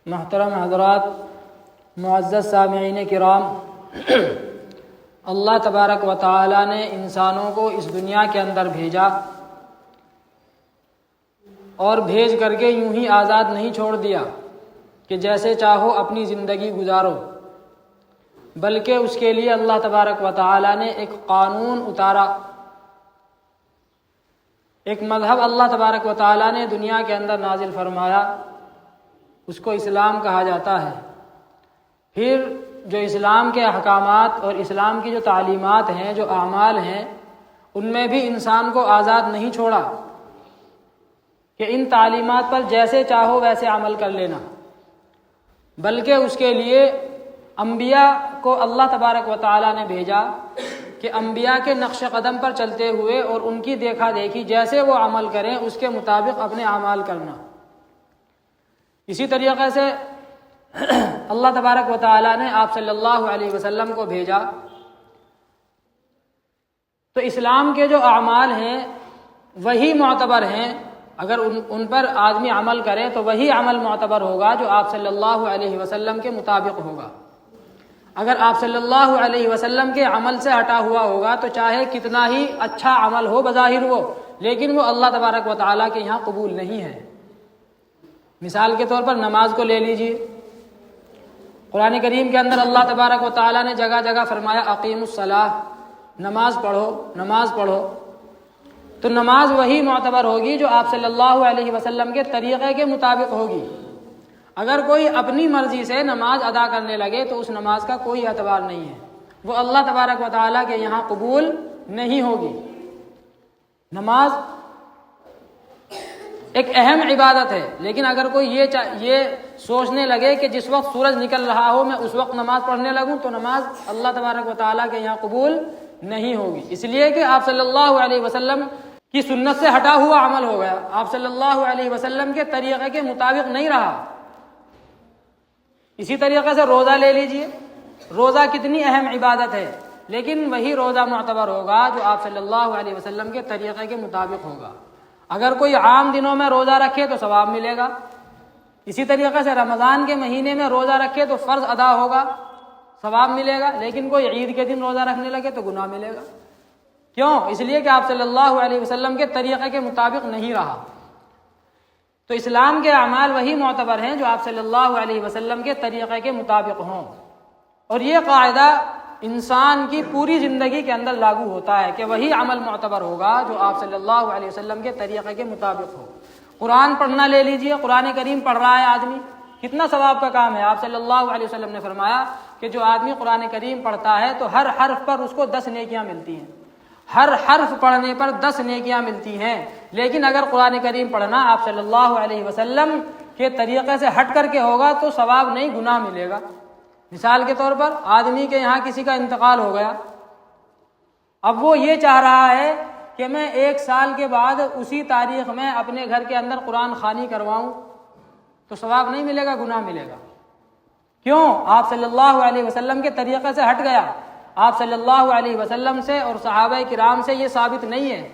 محترم حضرات، معزز سامعین کرام، اللہ تبارک و تعالی نے انسانوں کو اس دنیا کے اندر بھیجا اور بھیج کر کے یوں ہی آزاد نہیں چھوڑ دیا کہ جیسے چاہو اپنی زندگی گزارو، بلکہ اس کے لیے اللہ تبارک و تعالی نے ایک قانون اتارا، ایک مذہب اللہ تبارک و تعالی نے دنیا کے اندر نازل فرمایا، اس کو اسلام کہا جاتا ہے۔ پھر جو اسلام کے احکامات اور اسلام کی جو تعلیمات ہیں، جو اعمال ہیں، ان میں بھی انسان کو آزاد نہیں چھوڑا کہ ان تعلیمات پر جیسے چاہو ویسے عمل کر لینا، بلکہ اس کے لیے انبیاء کو اللہ تبارک و تعالی نے بھیجا کہ انبیاء کے نقش قدم پر چلتے ہوئے اور ان کی دیکھا دیکھی جیسے وہ عمل کریں اس کے مطابق اپنے اعمال کرنا۔ اسی طریقے سے اللہ تبارک و تعالی نے آپ صلی اللہ علیہ وسلم کو بھیجا تو اسلام کے جو اعمال ہیں وہی معتبر ہیں، اگر ان پر آدمی عمل کرے تو وہی عمل معتبر ہوگا جو آپ صلی اللہ علیہ وسلم کے مطابق ہوگا۔ اگر آپ صلی اللہ علیہ وسلم کے عمل سے ہٹا ہوا ہوگا تو چاہے کتنا ہی اچھا عمل ہو بظاہر وہ، لیکن وہ اللہ تبارک و تعالیٰ کے یہاں قبول نہیں ہے۔ مثال کے طور پر نماز کو لے لیجیے، قرآن کریم کے اندر اللہ تبارک و تعالیٰ نے جگہ جگہ فرمایا اقیم الصلاۃ، نماز پڑھو نماز پڑھو، تو نماز وہی معتبر ہوگی جو آپ صلی اللہ علیہ وسلم کے طریقے کے مطابق ہوگی۔ اگر کوئی اپنی مرضی سے نماز ادا کرنے لگے تو اس نماز کا کوئی اعتبار نہیں ہے، وہ اللہ تبارک و تعالیٰ کے یہاں قبول نہیں ہوگی۔ نماز ایک اہم عبادت ہے، لیکن اگر کوئی یہ سوچنے لگے کہ جس وقت سورج نکل رہا ہو میں اس وقت نماز پڑھنے لگوں تو نماز اللہ تبارک و تعالیٰ کے یہاں قبول نہیں ہوگی، اس لیے کہ آپ صلی اللہ علیہ وسلم کی سنت سے ہٹا ہوا عمل ہو گیا، آپ صلی اللہ علیہ وسلم کے طریقے کے مطابق نہیں رہا۔ اسی طریقے سے روزہ لے لیجئے، روزہ کتنی اہم عبادت ہے، لیکن وہی روزہ معتبر ہوگا جو آپ صلی اللہ علیہ وسلم کے طریقے کے مطابق ہوگا۔ اگر کوئی عام دنوں میں روزہ رکھے تو ثواب ملے گا، اسی طریقے سے رمضان کے مہینے میں روزہ رکھے تو فرض ادا ہوگا، ثواب ملے گا، لیکن کوئی عید کے دن روزہ رکھنے لگے تو گناہ ملے گا۔ کیوں؟ اس لیے کہ آپ صلی اللہ علیہ وسلم کے طریقے کے مطابق نہیں رہا۔ تو اسلام کے اعمال وہی معتبر ہیں جو آپ صلی اللہ علیہ وسلم کے طریقے کے مطابق ہوں، اور یہ قاعدہ انسان کی پوری زندگی کے اندر لاگو ہوتا ہے کہ وہی عمل معتبر ہوگا جو آپ صلی اللہ علیہ وسلم کے طریقے کے مطابق ہو۔ قرآن پڑھنا لے لیجئے، قرآن کریم پڑھ رہا ہے آدمی، کتنا ثواب کا کام ہے۔ آپ صلی اللہ علیہ وسلم نے فرمایا کہ جو آدمی قرآن کریم پڑھتا ہے تو ہر حرف پر اس کو 10 نیکیاں ملتی ہیں، ہر حرف پڑھنے پر 10 نیکیاں ملتی ہیں۔ لیکن اگر قرآن کریم پڑھنا آپ صلی اللہ علیہ وسلم کے طریقے سے ہٹ کر کے ہوگا تو ثواب نہیں، گناہ ملے گا۔ مثال کے طور پر آدمی کے یہاں کسی کا انتقال ہو گیا، اب وہ یہ چاہ رہا ہے کہ میں 1 سال کے بعد اسی تاریخ میں اپنے گھر کے اندر قرآن خوانی کرواؤں تو ثواب نہیں ملے گا، گناہ ملے گا۔ کیوں؟ آپ صلی اللہ علیہ وسلم کے طریقے سے ہٹ گیا۔ آپ صلی اللہ علیہ وسلم سے اور صحابہ کرام سے یہ ثابت نہیں ہے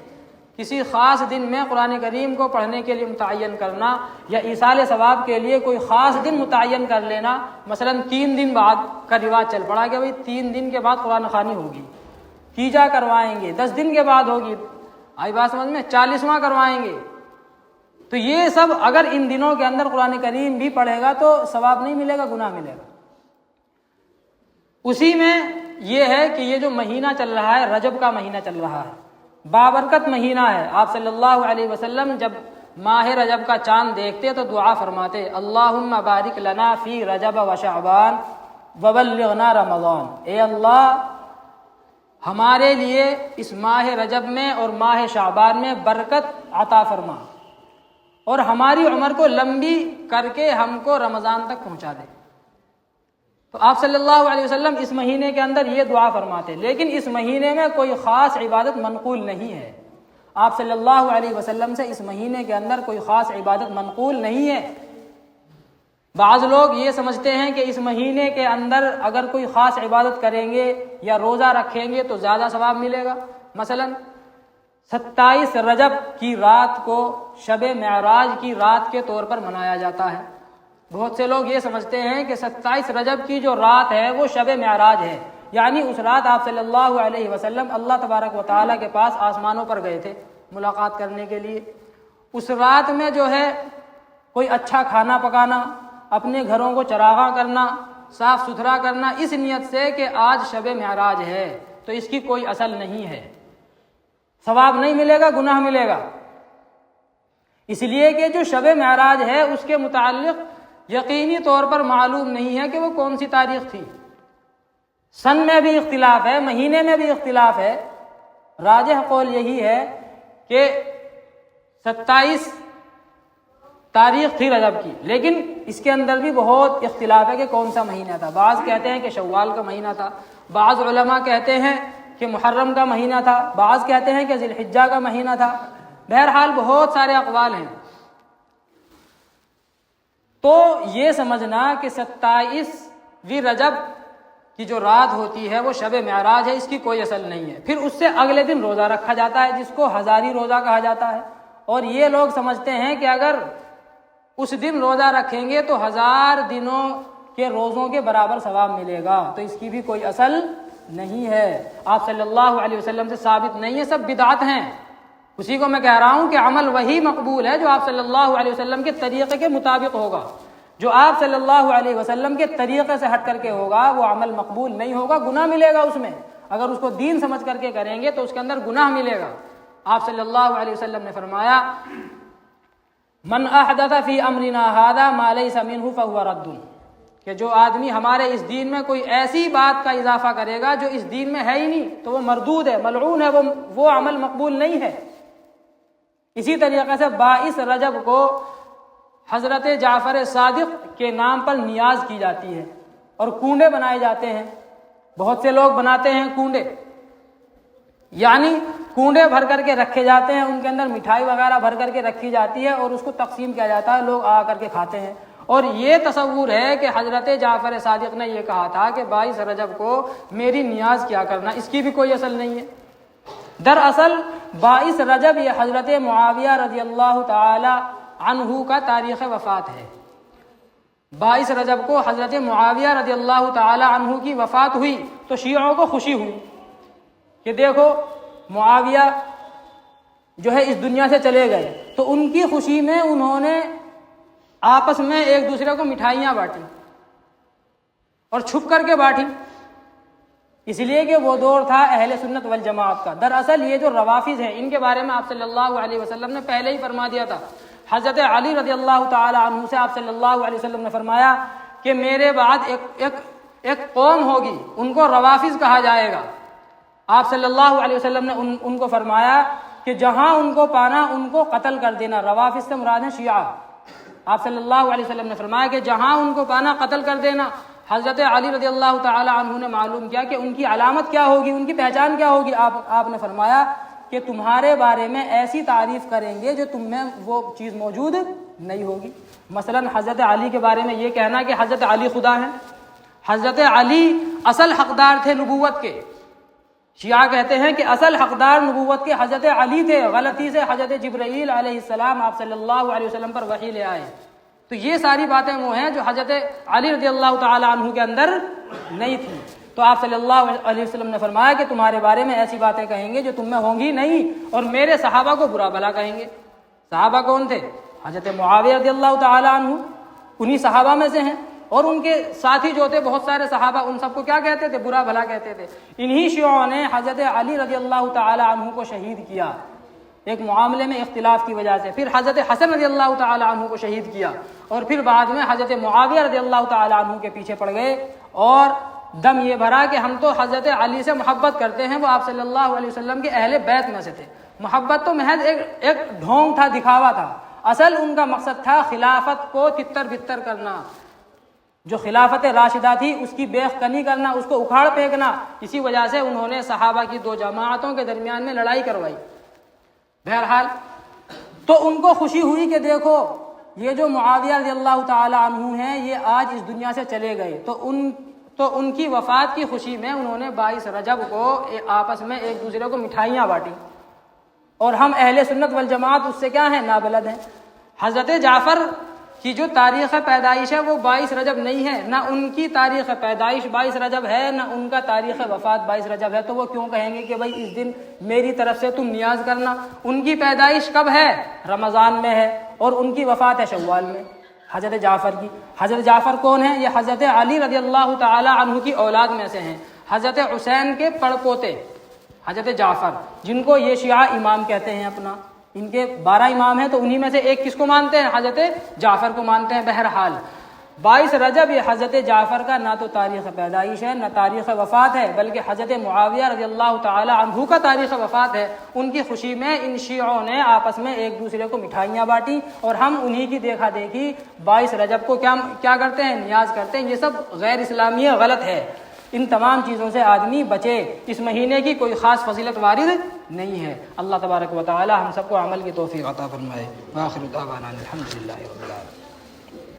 کسی خاص دن میں قرآن کریم کو پڑھنے کے لیے متعین کرنا یا ایصال ثواب کے لیے کوئی خاص دن متعین کر لینا۔ مثلا 3 دن بعد کا رواج چل پڑا کہ بھئی 3 دن کے بعد قرآن خوانی ہوگی، تیجا کروائیں گے، 10 دن کے بعد ہوگی، آئی بات سمجھ میں، 40واں کروائیں گے۔ تو یہ سب اگر ان دنوں کے اندر قرآن کریم بھی پڑھے گا تو ثواب نہیں ملے گا، گناہ ملے گا۔ اسی میں یہ ہے کہ یہ جو مہینہ چل رہا ہے، رجب کا مہینہ چل رہا ہے، بابرکت مہینہ ہے۔ آپ صلی اللہ علیہ وسلم جب ماہ رجب کا چاند دیکھتے تو دعا فرماتے اللہم بارک لنا فی رجب و شعبان وبلغنا رمضان، اے اللہ ہمارے لیے اس ماہ رجب میں اور ماہ شعبان میں برکت عطا فرما اور ہماری عمر کو لمبی کر کے ہم کو رمضان تک پہنچا دے۔ تو آپ صلی اللہ علیہ وسلم اس مہینے کے اندر یہ دعا فرماتے، لیکن اس مہینے میں کوئی خاص عبادت منقول نہیں ہے۔ آپ صلی اللہ علیہ وسلم سے اس مہینے کے اندر کوئی خاص عبادت منقول نہیں ہے۔ بعض لوگ یہ سمجھتے ہیں کہ اس مہینے کے اندر اگر کوئی خاص عبادت کریں گے یا روزہ رکھیں گے تو زیادہ ثواب ملے گا۔ مثلا 27 رجب کی رات کو شب معراج کی رات کے طور پر منایا جاتا ہے۔ بہت سے لوگ یہ سمجھتے ہیں کہ 27 رجب کی جو رات ہے وہ شب معراج ہے، یعنی اس رات آپ صلی اللہ علیہ وسلم اللہ تبارک و تعالیٰ کے پاس آسمانوں پر گئے تھے ملاقات کرنے کے لیے۔ اس رات میں جو ہے کوئی اچھا کھانا پکانا، اپنے گھروں کو چراغاں کرنا، صاف ستھرا کرنا، اس نیت سے کہ آج شب معراج ہے، تو اس کی کوئی اصل نہیں ہے، ثواب نہیں ملے گا، گناہ ملے گا۔ اس لیے کہ جو شب معراج ہے اس کے متعلق یقینی طور پر معلوم نہیں ہے کہ وہ کون سی تاریخ تھی، سن میں بھی اختلاف ہے، مہینے میں بھی اختلاف ہے۔ راجح قول یہی ہے کہ 27 تاریخ تھی رجب کی، لیکن اس کے اندر بھی بہت اختلاف ہے کہ کون سا مہینہ تھا۔ بعض کہتے ہیں کہ شوال کا مہینہ تھا، بعض علماء کہتے ہیں کہ محرم کا مہینہ تھا، بعض کہتے ہیں کہ ذی الحجہ کا مہینہ تھا۔ بہرحال بہت سارے اقوال ہیں۔ تو یہ سمجھنا کہ 27ویں رجب کی جو رات ہوتی ہے وہ شب معراج ہے، اس کی کوئی اصل نہیں ہے۔ پھر اس سے اگلے دن روزہ رکھا جاتا ہے جس کو ہزاری روزہ کہا جاتا ہے، اور یہ لوگ سمجھتے ہیں کہ اگر اس دن روزہ رکھیں گے تو 1000 دنوں کے روزوں کے برابر ثواب ملے گا، تو اس کی بھی کوئی اصل نہیں ہے، آپ صلی اللہ علیہ وسلم سے ثابت نہیں ہے، سب بدعت ہیں۔ اسی کو میں کہہ رہا ہوں کہ عمل وہی مقبول ہے جو آپ صلی اللہ علیہ وسلم کے طریقے کے مطابق ہوگا، جو آپ صلی اللہ علیہ وسلم کے طریقے سے ہٹ کر کے ہوگا وہ عمل مقبول نہیں ہوگا، گناہ ملے گا اس میں۔ اگر اس کو دین سمجھ کر کے کریں گے تو اس کے اندر گناہ ملے گا۔ آپ صلی اللہ علیہ وسلم نے فرمایا من احدث فی امرنا ھذا ما لیس منہ فہو رد، کہ جو آدمی ہمارے اس دین میں کوئی ایسی بات کا اضافہ کرے گا جو اس دین میں ہے ہی نہیں تو وہ مردود ہے، ملعون ہے، وہ عمل مقبول نہیں ہے۔ اسی طریقے سے 22 رجب کو حضرت جعفر صادق کے نام پر نیاز کی جاتی ہے اور کنڈے بنائے جاتے ہیں، بہت سے لوگ بناتے ہیں کنڈے، یعنی کنڈے بھر کر کے رکھے جاتے ہیں، ان کے اندر مٹھائی وغیرہ بھر کر کے رکھی جاتی ہے اور اس کو تقسیم کیا جاتا ہے، لوگ آ کر کے کھاتے ہیں۔ اور یہ تصور ہے کہ حضرت جعفر صادق نے یہ کہا تھا کہ 22 رجب کو میری نیاز کیا کرنا، اس کی بھی کوئی اصل نہیں ہے۔ دراصل 22 رجب یہ حضرت معاویہ رضی اللہ تعالی عنہ کا تاریخ وفات ہے۔ 22 رجب کو حضرت معاویہ رضی اللہ تعالی عنہ کی وفات ہوئی تو شیعوں کو خوشی ہوئی کہ دیکھو معاویہ جو ہے اس دنیا سے چلے گئے، تو ان کی خوشی میں انہوں نے آپس میں ایک دوسرے کو مٹھائیاں بانٹی اور چھپ کر کے بانٹی، اس لیے کہ وہ دور تھا اہل سنت والجماعت کا۔ دراصل یہ جو روافض ہیں ان کے بارے میں آپ صلی اللہ علیہ وسلم نے پہلے ہی فرما دیا تھا۔ حضرت علی رضی اللہ تعالی عنہ سے آپ صلی اللہ علیہ وسلم نے فرمایا کہ میرے بعد ایک قوم ہوگی، ان کو روافض کہا جائے گا۔ آپ صلی اللہ علیہ وسلم نے ان کو فرمایا کہ جہاں ان کو پانا ان کو قتل کر دینا، روافض سے مراد ہے شیعہ۔ آپ صلی اللہ علیہ وسلم نے فرمایا کہ جہاں ان کو پانا قتل کر دینا۔ حضرت علی رضی اللہ تعالی عنہ نے معلوم کیا کہ ان کی علامت کیا ہوگی، ان کی پہچان کیا ہوگی۔ آپ نے فرمایا کہ تمہارے بارے میں ایسی تعریف کریں گے جو تم میں وہ چیز موجود نہیں ہوگی۔ مثلا حضرت علی کے بارے میں یہ کہنا کہ حضرت علی خدا ہیں، حضرت علی اصل حقدار تھے نبوت کے۔ شیعہ کہتے ہیں کہ اصل حقدار نبوت کے حضرت علی تھے، غلطی سے حضرت جبرائیل علیہ السلام آپ صلی اللہ علیہ وسلم پر وحی لے آئے۔ تو یہ ساری باتیں وہ ہیں جو حضرت علی رضی اللہ تعالی عنہ کے اندر نہیں تھی۔ تو آپ صلی اللہ علیہ وسلم نے فرمایا کہ تمہارے بارے میں ایسی باتیں کہیں گے جو تم میں ہوں گی نہیں، اور میرے صحابہ کو برا بھلا کہیں گے۔ صحابہ کون تھے؟ حضرت معاویہ رضی اللہ تعالی عنہ انہی صحابہ میں سے ہیں، اور ان کے ساتھی جو تھے بہت سارے صحابہ، ان سب کو کیا کہتے تھے؟ برا بھلا کہتے تھے۔ انہی شیعوں نے حضرت علی رضی اللہ تعالی عنہ کو شہید کیا ایک معاملے میں اختلاف کی وجہ سے، پھر حضرت حسن رضی اللہ تعالی عنہ کو شہید کیا، اور پھر بعد میں حضرت معاویہ رضی اللہ تعالی عنہ کے پیچھے پڑ گئے اور دم یہ بھرا کہ ہم تو حضرت علی سے محبت کرتے ہیں، وہ آپ صلی اللہ علیہ وسلم کے اہل بیت میں سے تھے۔ محبت تو محض ایک ڈھونگ تھا، دکھاوا تھا، اصل ان کا مقصد تھا خلافت کو تتر بتر کرنا، جو خلافت راشدہ تھی اس کی بیخ کنی کرنا، اس کو اکھاڑ پھینکنا۔ اسی وجہ سے انہوں نے صحابہ کی دو جماعتوں کے درمیان میں لڑائی کروائی۔ بہرحال تو ان کو خوشی ہوئی کہ دیکھو یہ جو معاویہ رضی اللہ تعالی عنہ ہیں یہ آج اس دنیا سے چلے گئے، تو ان کی وفات کی خوشی میں انہوں نے 22 رجب کو آپس میں ایک دوسرے کو مٹھائیاں بانٹی، اور ہم اہل سنت والجماعت اس سے کیا ہیں؟ نابلد ہیں۔ حضرت جعفر کہ جو تاریخ پیدائش ہے وہ 22 رجب نہیں ہے، نہ ان کی تاریخ پیدائش 22 رجب ہے، نہ ان کا تاریخ وفات 22 رجب ہے، تو وہ کیوں کہیں گے کہ بھائی اس دن میری طرف سے تم نیاز کرنا؟ ان کی پیدائش کب ہے؟ رمضان میں ہے، اور ان کی وفات ہے شوال میں، حضرت جعفر کی۔ حضرت جعفر کون ہیں؟ یہ حضرت علی رضی اللہ تعالی عنہ کی اولاد میں سے ہیں، حضرت حسین کے پڑپوتے حضرت جعفر، جن کو یہ شیعہ امام کہتے ہیں اپنا۔ ان کے 12 امام ہیں، تو انہی میں سے ایک کس کو مانتے ہیں؟ حضرت جعفر کو مانتے ہیں۔ بہرحال 22 رجب یہ حضرت جعفر کا نہ تو تاریخ پیدائش ہے، نہ تاریخ وفات ہے، بلکہ حضرت معاویہ رضی اللہ تعالی عنہ کا تاریخ وفات ہے۔ ان کی خوشی میں ان شیعوں نے آپس میں ایک دوسرے کو مٹھائیاں بانٹی، اور ہم انہی کی دیکھا دیکھی 22 رجب کو کیا کرتے ہیں؟ نیاز کرتے ہیں۔ یہ سب غیر اسلامی ہے، غلط ہے۔ ان تمام چیزوں سے آدمی بچے۔ اس مہینے کی کوئی خاص فضیلت وارد نہیں ہے۔ اللہ تبارک و تعالی ہم سب کو عمل کی توفیق عطا فرمائے۔ وآخر دعوانا الحمدللہ رب العالمین۔